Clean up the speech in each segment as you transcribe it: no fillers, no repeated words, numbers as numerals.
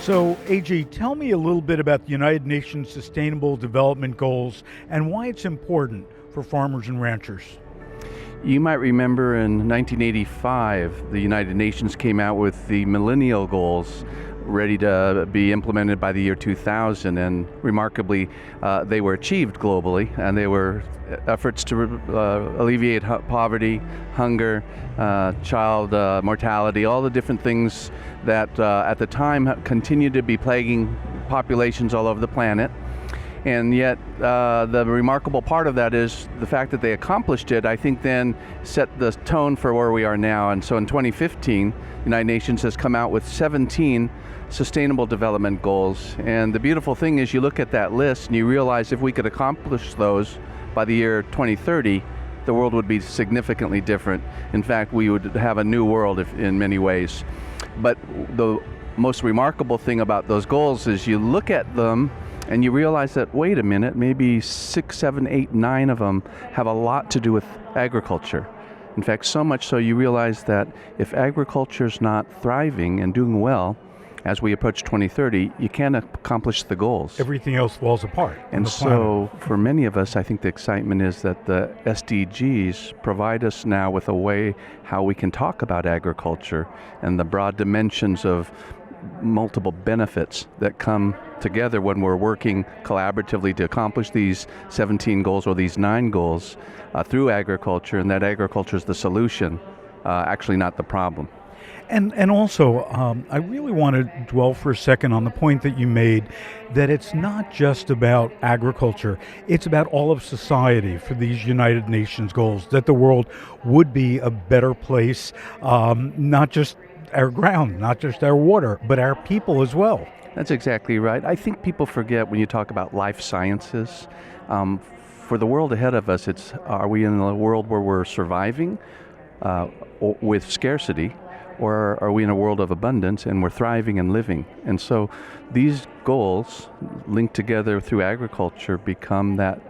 So, AG, tell me a little bit about the United Nations Sustainable Development Goals and why it's important for farmers and ranchers. You might remember in 1985, the United Nations came out with the Millennial Goals ready to be implemented by the year 2000, and remarkably, they were achieved globally, and they were efforts to alleviate poverty, hunger, child mortality, all the different things that at the time continued to be plaguing populations all over the planet. And yet, the remarkable part of that is the fact that they accomplished it, I think then set the tone for where we are now. And so in 2015, the United Nations has come out with 17 Sustainable Development Goals. And the beautiful thing is you look at that list and you realize if we could accomplish those by the year 2030, the world would be significantly different. In fact, we would have a new world in many ways. But the most remarkable thing about those goals is you look at them and you realize that, wait a minute, maybe 6, 7, 8, 9 of them have a lot to do with agriculture. In fact, so much so you realize that if agriculture is not thriving and doing well, as we approach 2030, you can't accomplish the goals. Everything else falls apart. And so for many of us, I think the excitement is that the SDGs provide us now with a way how we can talk about agriculture and the broad dimensions of multiple benefits that come together when we're working collaboratively to accomplish these 17 goals or these 9 goals through agriculture, and that agriculture is the solution, actually not the problem. And also, I really want to dwell for a second on the point that you made that it's not just about agriculture, it's about all of society for these United Nations goals, that the world would be a better place, not just our ground, not just our water, but our people as well. That's exactly right. I think people forget when you talk about life sciences, for the world ahead of us, are we in a world where we're surviving with scarcity, or are we in a world of abundance and we're thriving and living? And so these goals linked together through agriculture become that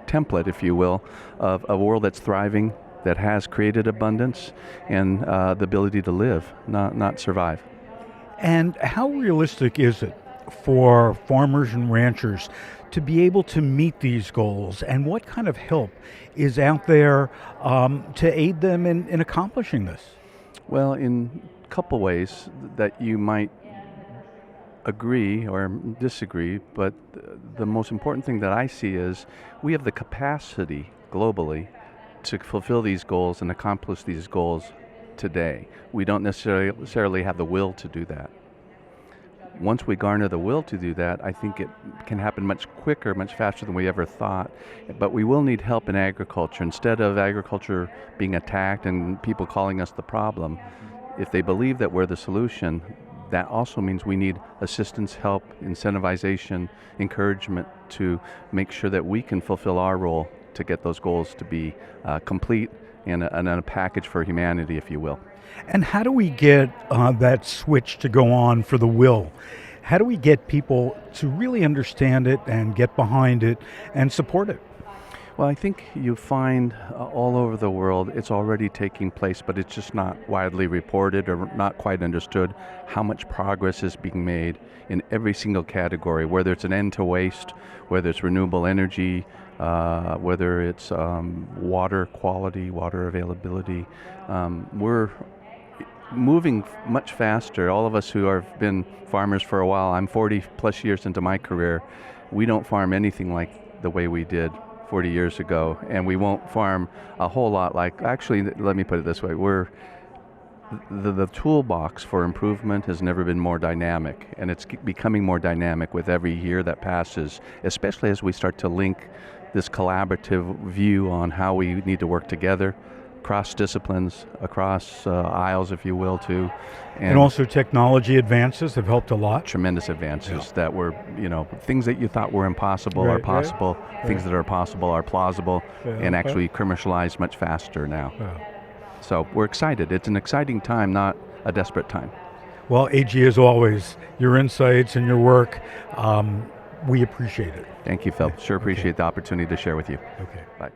template, if you will, of a world that's thriving, that has created abundance and the ability to live, not survive. And how realistic is it for farmers and ranchers to be able to meet these goals? And what kind of help is out there to aid them in accomplishing this? Well, in a couple ways that you might agree or disagree, but the most important thing that I see is we have the capacity globally to fulfill these goals and accomplish these goals today. We don't necessarily have the will to do that. Once we garner the will to do that, I think it can happen much quicker, much faster than we ever thought. But we will need help in agriculture. Instead of agriculture being attacked and people calling us the problem, if they believe that we're the solution, that also means we need assistance, help, incentivization, encouragement to make sure that we can fulfill our role to get those goals to be complete and a package for humanity, if you will. And how do we get that switch to go on for the will? How do we get people to really understand it and get behind it and support it? Well, I think you find all over the world it's already taking place, but it's just not widely reported or not quite understood how much progress is being made in every single category, whether it's an end to waste, whether it's renewable energy, whether it's water quality, water availability. We're moving much faster. All of us who have been farmers for a while, I'm 40 plus years into my career, we don't farm anything like the way we did 40 years ago, and we won't farm a whole lot like, actually, let me put it this way, the toolbox for improvement has never been more dynamic, and it's becoming more dynamic with every year that passes, especially as we start to link this collaborative view on how we need to work together across disciplines, across aisles, if you will, too. And also technology advances have helped a lot. Tremendous advances that were, things that you thought were impossible are possible, things that are possible are plausible, and actually commercialized much faster now. So we're excited. It's an exciting time, not a desperate time. Well, AG, as always, your insights and your work, we appreciate it. Thank you, Phil. Sure appreciate the opportunity to share with you. Okay. Bye.